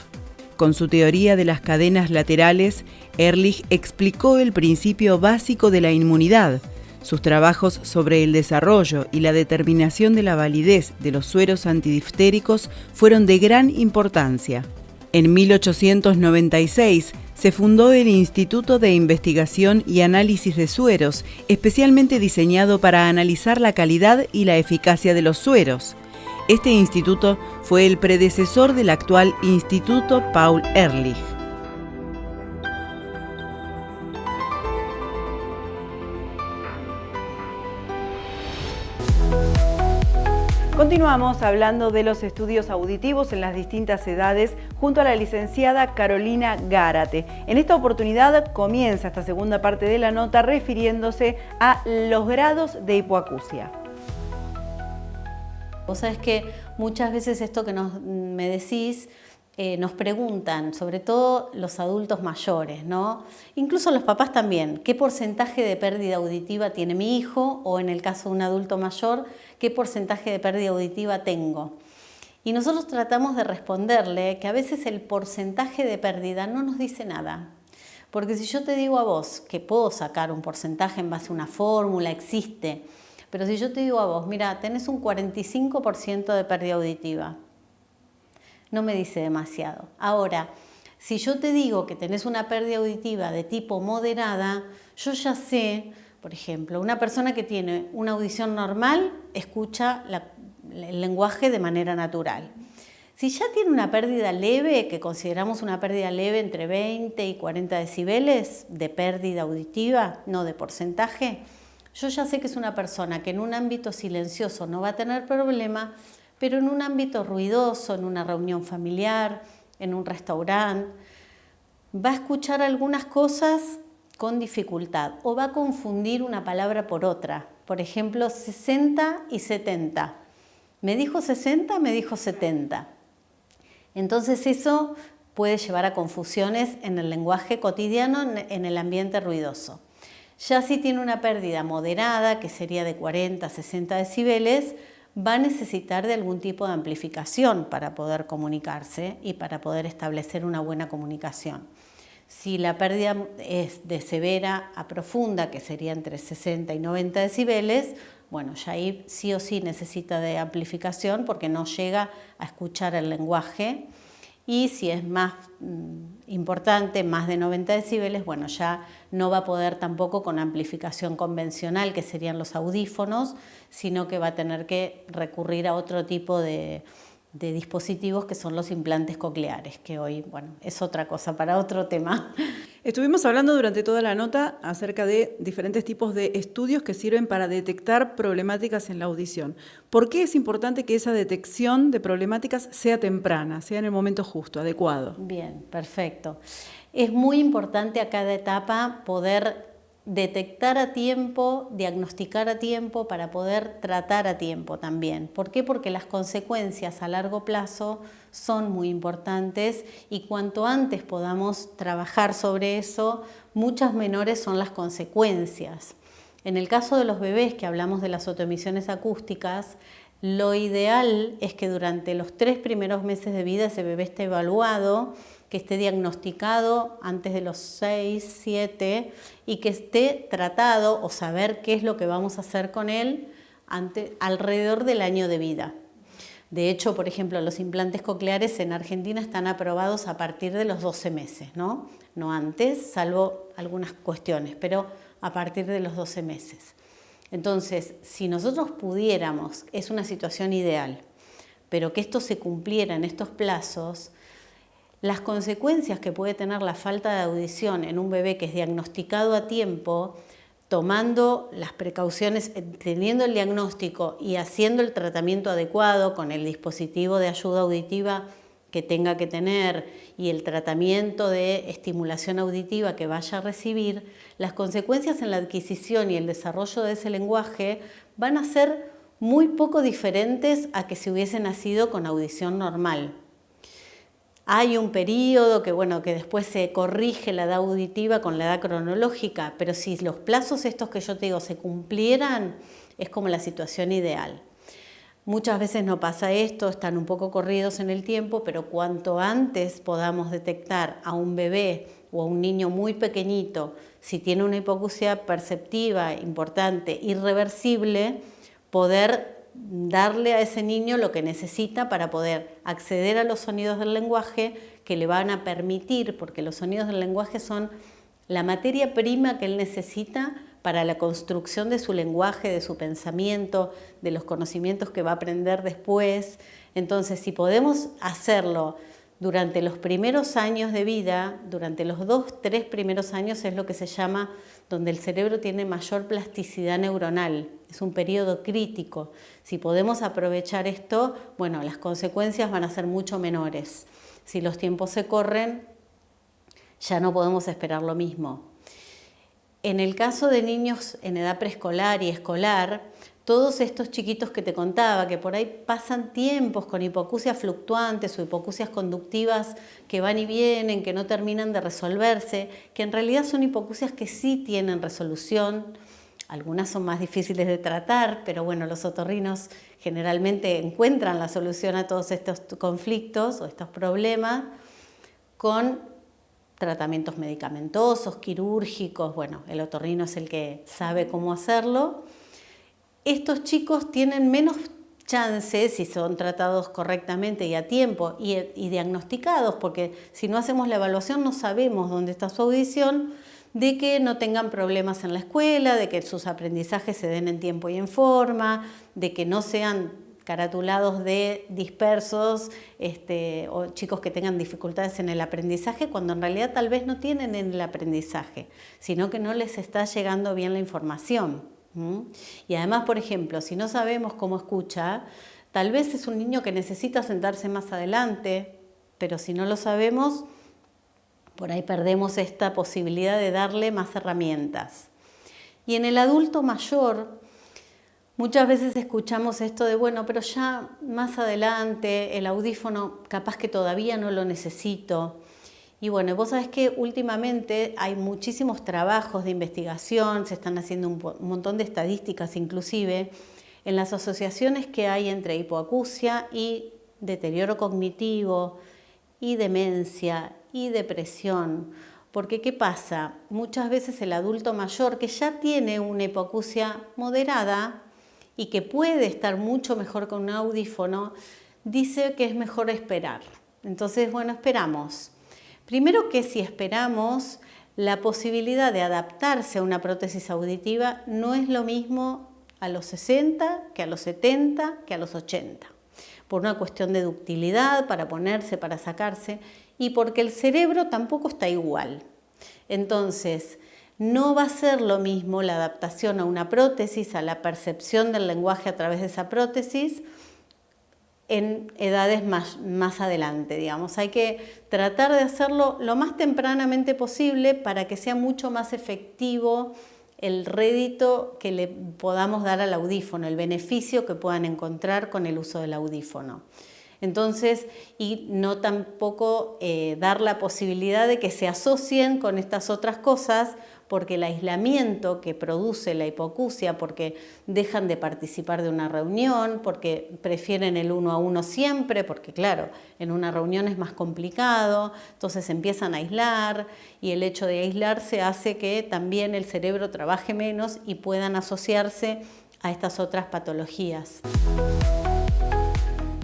Con su teoría de las cadenas laterales, Ehrlich explicó el principio básico de la inmunidad. Sus trabajos sobre el desarrollo y la determinación de la validez de los sueros antidiftéricos fueron de gran importancia. En 1896 se fundó el Instituto de Investigación y Análisis de Sueros, especialmente diseñado para analizar la calidad y la eficacia de los sueros. Este instituto fue el predecesor del actual Instituto Paul Ehrlich. Continuamos hablando de los estudios auditivos en las distintas edades junto a la licenciada Carolina Gárate. En esta oportunidad comienza esta segunda parte de la nota refiriéndose a los grados de hipoacusia. Vos sabés que muchas veces esto que me decís, nos preguntan, sobre todo los adultos mayores, ¿no? Incluso los papás también, ¿qué porcentaje de pérdida auditiva tiene mi hijo? O en el caso de un adulto mayor, ¿qué porcentaje de pérdida auditiva tengo? Y nosotros tratamos de responderle que a veces el porcentaje de pérdida no nos dice nada. Porque si yo te digo a vos que puedo sacar un porcentaje en base a una fórmula, existe, pero si yo te digo a vos, mira, tenés un 45% de pérdida auditiva, no me dice demasiado. Ahora, si yo te digo que tenés una pérdida auditiva de tipo moderada, yo ya sé, por ejemplo, una persona que tiene una audición normal escucha el lenguaje de manera natural. Si ya tiene una pérdida leve, que consideramos una pérdida leve entre 20 y 40 decibeles de pérdida auditiva, no de porcentaje, yo ya sé que es una persona que en un ámbito silencioso no va a tener problema, pero en un ámbito ruidoso, en una reunión familiar, en un restaurante, va a escuchar algunas cosas con dificultad o va a confundir una palabra por otra. Por ejemplo, 60 y 70. ¿Me dijo 60? Me dijo 70. Entonces eso puede llevar a confusiones en el lenguaje cotidiano, en el ambiente ruidoso. Ya si tiene una pérdida moderada, que sería de 40 a 60 decibeles, va a necesitar de algún tipo de amplificación para poder comunicarse y para poder establecer una buena comunicación. Si la pérdida es de severa a profunda, que sería entre 60 y 90 decibeles, bueno, ya ahí sí o sí necesita de amplificación porque no llega a escuchar el lenguaje. Y si es más importante, más de 90 decibeles, bueno, ya no va a poder tampoco con amplificación convencional, que serían los audífonos, sino que va a tener que recurrir a otro tipo de dispositivos que son los implantes cocleares, que hoy, bueno, es otra cosa para otro tema. Estuvimos hablando durante toda la nota acerca de diferentes tipos de estudios que sirven para detectar problemáticas en la audición. ¿Por qué es importante que esa detección de problemáticas sea temprana, sea en el momento justo, adecuado? Bien, perfecto. Es muy importante a cada etapa poder detectar a tiempo, diagnosticar a tiempo para poder tratar a tiempo también. ¿Por qué? Porque las consecuencias a largo plazo son muy importantes y cuanto antes podamos trabajar sobre eso, muchas menores son las consecuencias. En el caso de los bebés, que hablamos de las otoemisiones acústicas, lo ideal es que durante los 3 primeros meses de vida ese bebé esté evaluado, que esté diagnosticado antes de los 6, 7 y que esté tratado o saber qué es lo que vamos a hacer con él alrededor del año de vida. De hecho, por ejemplo, los implantes cocleares en Argentina están aprobados a partir de los 12 meses, ¿no? No antes, salvo algunas cuestiones, pero a partir de los 12 meses. Entonces, si nosotros pudiéramos, es una situación ideal, pero que esto se cumpliera en estos plazos, las consecuencias que puede tener la falta de audición en un bebé que es diagnosticado a tiempo, tomando las precauciones, teniendo el diagnóstico y haciendo el tratamiento adecuado con el dispositivo de ayuda auditiva que tenga que tener y el tratamiento de estimulación auditiva que vaya a recibir, las consecuencias en la adquisición y el desarrollo de ese lenguaje van a ser muy poco diferentes a que si hubiese nacido con audición normal. Hay un periodo que después se corrige la edad auditiva con la edad cronológica, pero si los plazos estos que yo te digo se cumplieran, es como la situación ideal. Muchas veces no pasa esto, están un poco corridos en el tiempo, pero cuanto antes podamos detectar a un bebé o a un niño muy pequeñito, si tiene una hipoacusia perceptiva importante, irreversible, poder darle a ese niño lo que necesita para poder acceder a los sonidos del lenguaje que le van a permitir, porque los sonidos del lenguaje son la materia prima que él necesita para la construcción de su lenguaje, de su pensamiento, de los conocimientos que va a aprender después. Entonces, si podemos hacerlo durante los primeros años de vida, durante los 2-3 primeros años es lo que se llama donde el cerebro tiene mayor plasticidad neuronal. Es un periodo crítico. Si podemos aprovechar esto, bueno, las consecuencias van a ser mucho menores. Si los tiempos se corren, ya no podemos esperar lo mismo. En el caso de niños en edad preescolar y escolar, todos estos chiquitos que te contaba, que por ahí pasan tiempos con hipoacusias fluctuantes o hipoacusias conductivas que van y vienen, que no terminan de resolverse, que en realidad son hipoacusias que sí tienen resolución. Algunas son más difíciles de tratar, pero bueno, los otorrinos generalmente encuentran la solución a todos estos conflictos o estos problemas con tratamientos medicamentosos, quirúrgicos. Bueno, el otorrino es el que sabe cómo hacerlo. Estos chicos tienen menos chances, si son tratados correctamente y a tiempo y diagnosticados, porque si no hacemos la evaluación no sabemos dónde está su audición, de que no tengan problemas en la escuela, de que sus aprendizajes se den en tiempo y en forma, de que no sean caratulados de dispersos o chicos que tengan dificultades en el aprendizaje, cuando en realidad tal vez no tienen en el aprendizaje, sino que no les está llegando bien la información. Y además, por ejemplo, si no sabemos cómo escucha, tal vez es un niño que necesita sentarse más adelante, pero si no lo sabemos, por ahí perdemos esta posibilidad de darle más herramientas. Y en el adulto mayor, muchas veces escuchamos esto de, bueno, pero ya más adelante el audífono capaz que todavía no lo necesito. Y bueno, vos sabés que últimamente hay muchísimos trabajos de investigación, se están haciendo un montón de estadísticas inclusive, en las asociaciones que hay entre hipoacusia y deterioro cognitivo, y demencia, y depresión. Porque ¿qué pasa? Muchas veces el adulto mayor que ya tiene una hipoacusia moderada y que puede estar mucho mejor con un audífono, dice que es mejor esperar. Entonces, bueno, esperamos. Primero que si esperamos, la posibilidad de adaptarse a una prótesis auditiva no es lo mismo a los 60 que a los 70 que a los 80. Por una cuestión de ductilidad, para ponerse, para sacarse, y porque el cerebro tampoco está igual. Entonces, no va a ser lo mismo la adaptación a una prótesis, a la percepción del lenguaje a través de esa prótesis, en edades más adelante, digamos. Hay que tratar de hacerlo lo más tempranamente posible para que sea mucho más efectivo el rédito que le podamos dar al audífono, el beneficio que puedan encontrar con el uso del audífono. Entonces, y no tampoco dar la posibilidad de que se asocien con estas otras cosas, porque el aislamiento que produce la hipoacusia, porque dejan de participar de una reunión, porque prefieren el 1 a 1 siempre, porque claro, en una reunión es más complicado, entonces empiezan a aislar, y el hecho de aislarse hace que también el cerebro trabaje menos y puedan asociarse a estas otras patologías.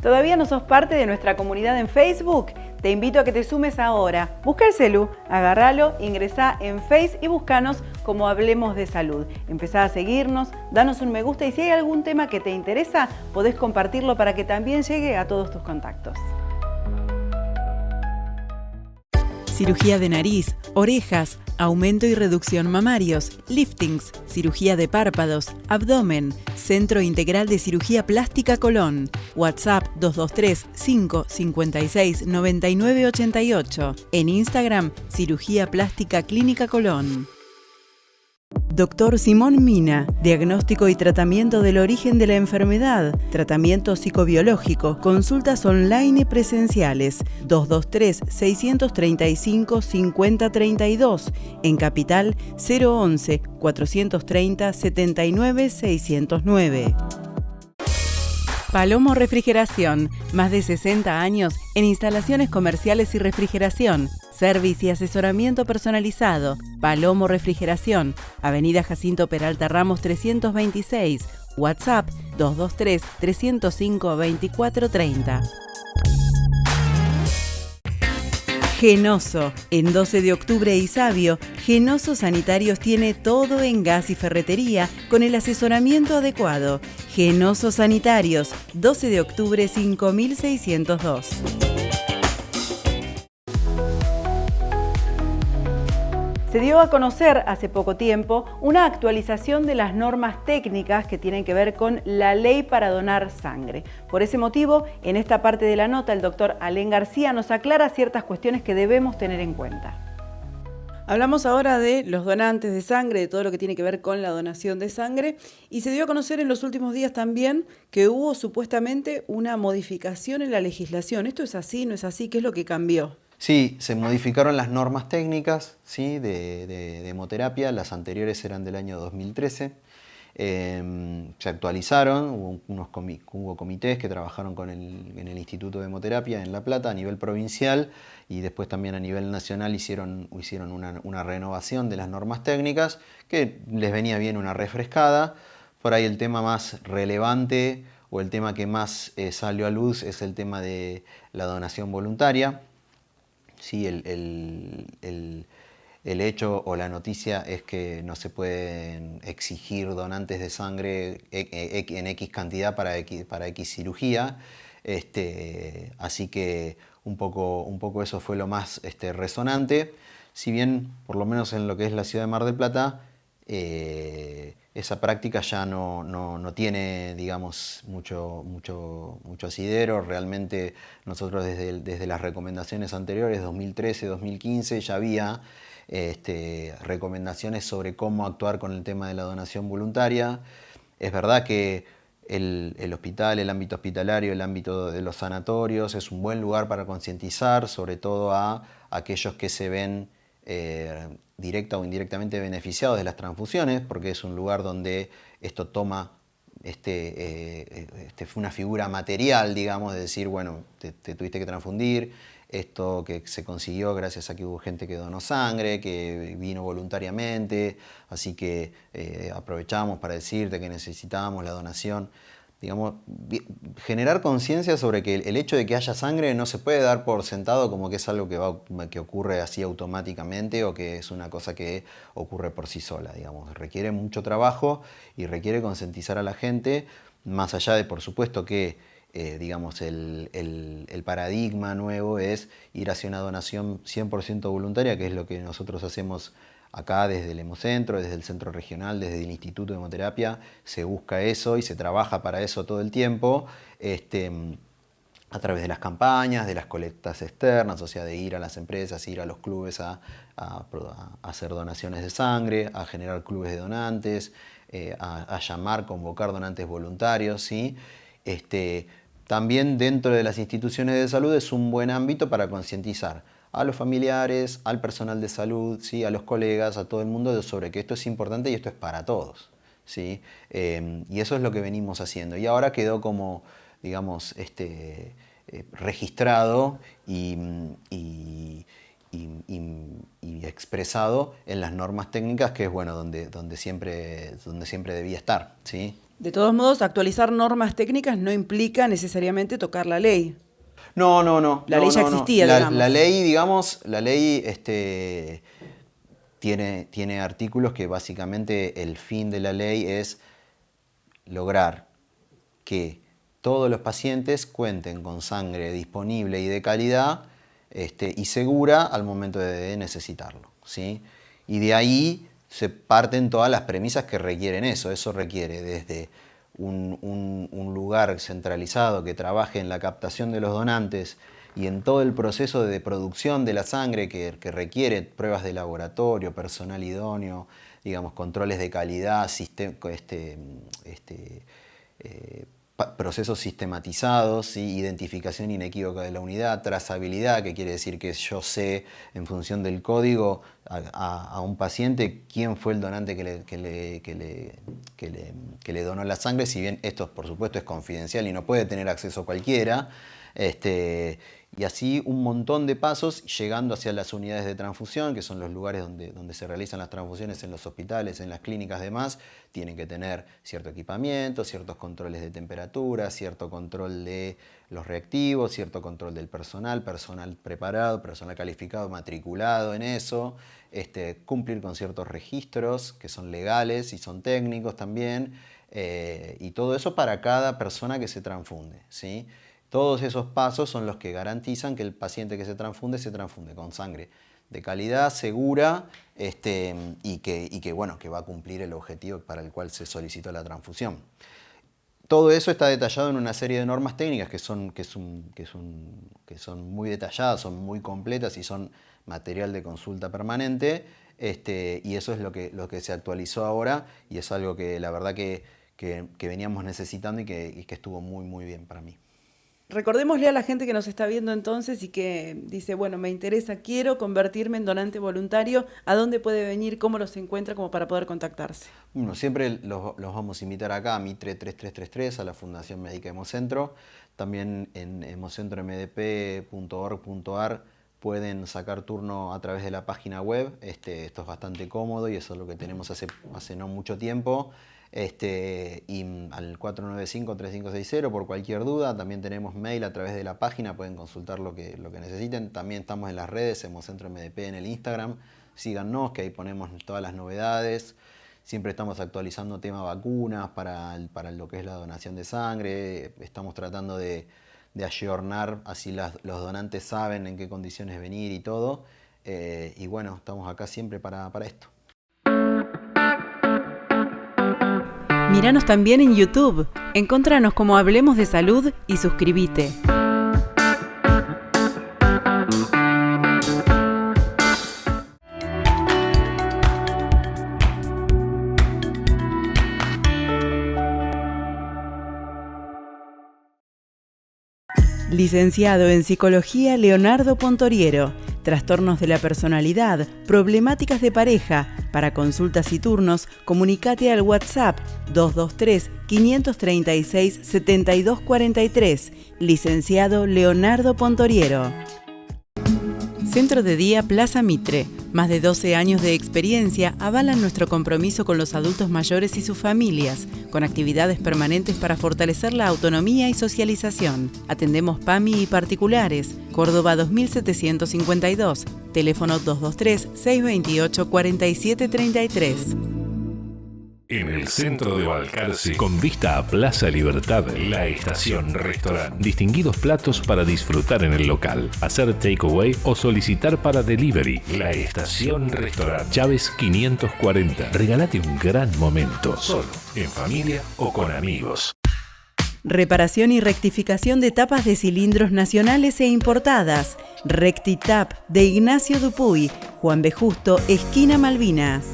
¿Todavía no sos parte de nuestra comunidad en Facebook? Te invito a que te sumes ahora. Busca el celu, agárralo, ingresá en Face y búscanos como Hablemos de Salud. Empezá a seguirnos, danos un me gusta y si hay algún tema que te interesa, podés compartirlo para que también llegue a todos tus contactos. Cirugía de nariz, orejas, aumento y reducción mamarios, liftings, cirugía de párpados, abdomen, Centro Integral de Cirugía Plástica Colón. WhatsApp 223-556-9988. En Instagram, Cirugía Plástica Clínica Colón. Dr. Simón Mina, diagnóstico y tratamiento del origen de la enfermedad, tratamiento psicobiológico, consultas online y presenciales, 223-635-5032, en Capital 011-430-79-609. Palomo Refrigeración, más de 60 años en instalaciones comerciales y refrigeración, servicio y asesoramiento personalizado. Palomo Refrigeración, Avenida Jacinto Peralta Ramos 326, WhatsApp 223-305-2430. Genoso. En 12 de octubre y Sabio, Genoso Sanitarios tiene todo en gas y ferretería con el asesoramiento adecuado. Genoso Sanitarios, 12 de octubre 5602. Se dio a conocer hace poco tiempo una actualización de las normas técnicas que tienen que ver con la ley para donar sangre. Por ese motivo, en esta parte de la nota, el doctor Alén García nos aclara ciertas cuestiones que debemos tener en cuenta. Hablamos ahora de los donantes de sangre, de todo lo que tiene que ver con la donación de sangre, y se dio a conocer en los últimos días también que hubo supuestamente una modificación en la legislación. ¿Esto es así, no es así? ¿Qué es lo que cambió? Sí, se modificaron las normas técnicas, ¿sí? de hemoterapia, las anteriores eran del año 2013, se actualizaron, hubo comités que trabajaron en el Instituto de Hemoterapia en La Plata a nivel provincial y después también a nivel nacional hicieron una renovación de las normas técnicas que les venía bien una refrescada. Por ahí el tema más relevante o el tema que más salió a luz es el tema de la donación voluntaria. Sí, el hecho o la noticia es que no se pueden exigir donantes de sangre en X cantidad para X cirugía. Así que un poco eso fue lo más resonante. Si bien, por lo menos en lo que es la ciudad de Mar del Plata, esa práctica ya no tiene, digamos, mucho asidero. Realmente nosotros desde las recomendaciones anteriores, 2013, 2015, ya había recomendaciones sobre cómo actuar con el tema de la donación voluntaria. Es verdad que el hospital, el ámbito hospitalario, el ámbito de los sanatorios es un buen lugar para concientizar, sobre todo a aquellos que se ven directa o indirectamente beneficiados de las transfusiones, porque es un lugar donde esto toma fue una figura material, digamos, de decir, bueno, te tuviste que transfundir, esto que se consiguió gracias a que hubo gente que donó sangre, que vino voluntariamente, así que aprovechamos para decirte que necesitábamos la donación. Digamos, generar conciencia sobre que el hecho de que haya sangre no se puede dar por sentado como que es algo que ocurre así automáticamente o que es una cosa que ocurre por sí sola, digamos. Requiere mucho trabajo y requiere concientizar a la gente, más allá de, por supuesto, que digamos, el paradigma nuevo es ir hacia una donación 100% voluntaria, que es lo que nosotros hacemos acá desde el Hemocentro, desde el Centro Regional, desde el Instituto de Hemoterapia. Se busca eso y se trabaja para eso todo el tiempo, a través de las campañas, de las colectas externas, o sea, de ir a las empresas, ir a los clubes a hacer donaciones de sangre, a generar clubes de donantes, a llamar, convocar donantes voluntarios, ¿sí? También dentro de las instituciones de salud es un buen ámbito para concientizar a los familiares, al personal de salud, ¿sí? A los colegas, a todo el mundo sobre que esto es importante y esto es para todos, ¿sí? Y eso es lo que venimos haciendo. Y ahora quedó como, digamos, registrado y expresado en las normas técnicas, que es bueno, donde siempre debía estar, ¿sí? De todos modos, actualizar normas técnicas no implica necesariamente tocar la ley. No. La ley ya existía, digamos. La ley, digamos, tiene artículos que básicamente el fin de la ley es lograr que todos los pacientes cuenten con sangre disponible y de calidad y segura al momento de necesitarlo, ¿sí? Y de ahí se parten todas las premisas que requieren eso. Eso requiere desde un lugar centralizado que trabaje en la captación de los donantes y en todo el proceso de producción de la sangre que requiere pruebas de laboratorio, personal idóneo, digamos, controles de calidad, procesos sistematizados, ¿sí? Identificación inequívoca de la unidad, trazabilidad, que quiere decir que yo sé en función del código a un paciente quién fue el donante que le donó la sangre, si bien esto por supuesto es confidencial y no puede tener acceso cualquiera. Y así un montón de pasos llegando hacia las unidades de transfusión, que son los lugares donde se realizan las transfusiones en los hospitales, en las clínicas, demás. Tienen que tener cierto equipamiento, ciertos controles de temperatura, cierto control de los reactivos, cierto control del personal preparado, personal calificado, matriculado en eso, cumplir con ciertos registros que son legales y son técnicos también, y todo eso para cada persona que se transfunde, ¿sí? Todos esos pasos son los que garantizan que el paciente que se transfunde con sangre de calidad, segura, y que va a cumplir el objetivo para el cual se solicitó la transfusión. Todo eso está detallado en una serie de normas técnicas que son muy detalladas, son muy completas y son material de consulta permanente, y eso es lo que se actualizó ahora, y es algo que la verdad que veníamos necesitando y que estuvo muy, muy bien para mí. Recordémosle a la gente que nos está viendo entonces y que dice, bueno, me interesa, quiero convertirme en donante voluntario, ¿a dónde puede venir? ¿Cómo los encuentra como para poder contactarse? Bueno, siempre los vamos a invitar acá a Mitre 3333, a la Fundación Médica Hemocentro. También en hemocentromdp.org.ar pueden sacar turno a través de la página web. Esto es bastante cómodo y eso es lo que tenemos hace no mucho tiempo. Y al 495-3560 por cualquier duda. También tenemos mail a través de la página, pueden consultar lo que necesiten. También estamos en las redes, Hemocentro MDP en el Instagram, síganos que ahí ponemos todas las novedades. Siempre estamos actualizando tema vacunas para lo que es la donación de sangre. Estamos tratando de ayornar, así los donantes saben en qué condiciones venir y todo. Y bueno, estamos acá siempre para esto. Míranos también en YouTube. Encontranos como Hablemos de Salud y suscríbete. Licenciado en Psicología Leonardo Pontoriero. Trastornos de la personalidad, problemáticas de pareja. Para consultas y turnos, comunicate al WhatsApp 223-536-7243. Licenciado Leonardo Pontoriero. Centro de Día Plaza Mitre. Más de 12 años de experiencia avalan nuestro compromiso con los adultos mayores y sus familias, con actividades permanentes para fortalecer la autonomía y socialización. Atendemos PAMI y particulares. Córdoba 2752. Teléfono 223-628-4733. En el centro de Balcarce, con vista a Plaza Libertad, La Estación Restaurant. Distinguidos platos para disfrutar en el local, hacer takeaway o solicitar para delivery. La Estación Restaurant. Chávez 540. Regálate un gran momento, solo, en familia o con amigos. Reparación y rectificación de tapas de cilindros nacionales e importadas. Rectitap de Ignacio Dupuy, Juan B. Justo, esquina Malvinas.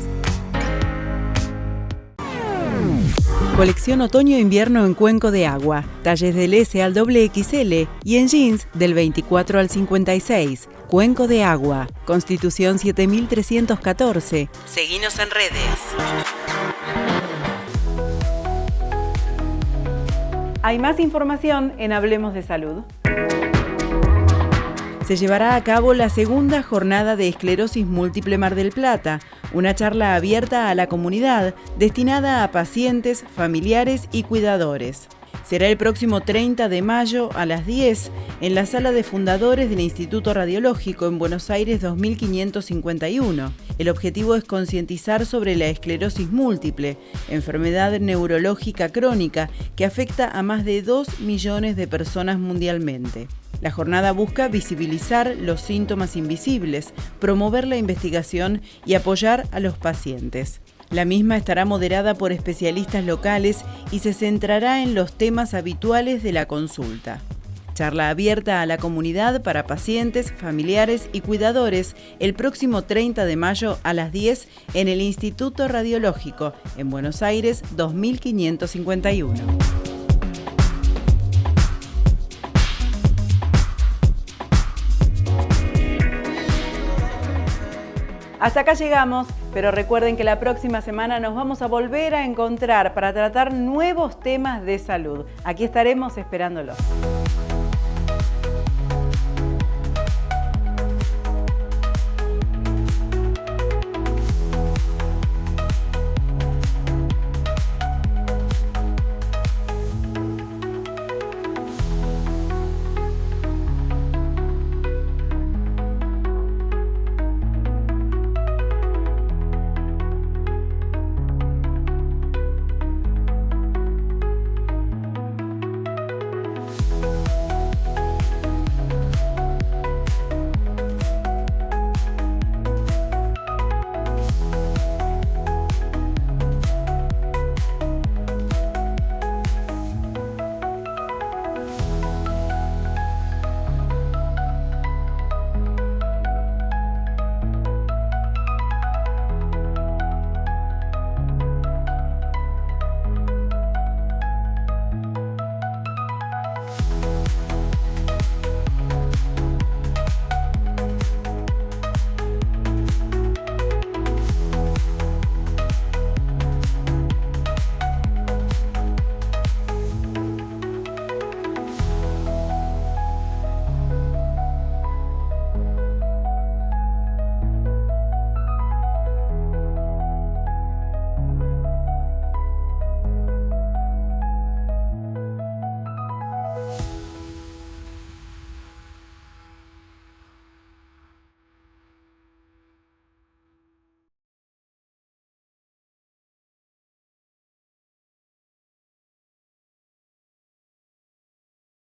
Colección otoño-invierno en cuenco de agua. Talles del S al XXL y en jeans del 24 al 56. Cuenco de agua. Constitución 7314. Seguinos en redes. Hay más información en Hablemos de Salud. Se llevará a cabo la segunda jornada de esclerosis múltiple Mar del Plata, una charla abierta a la comunidad destinada a pacientes, familiares y cuidadores. Será el próximo 30 de mayo a las 10 en la sala de fundadores del Instituto Radiológico en Buenos Aires 2551. El objetivo es concientizar sobre la esclerosis múltiple, enfermedad neurológica crónica que afecta a más de 2 millones de personas mundialmente. La jornada busca visibilizar los síntomas invisibles, promover la investigación y apoyar a los pacientes. La misma estará moderada por especialistas locales y se centrará en los temas habituales de la consulta. Charla abierta a la comunidad para pacientes, familiares y cuidadores el próximo 30 de mayo a las 10 en el Instituto Radiológico en Buenos Aires 2551. Hasta acá llegamos, pero recuerden que la próxima semana nos vamos a volver a encontrar para tratar nuevos temas de salud. Aquí estaremos esperándolos.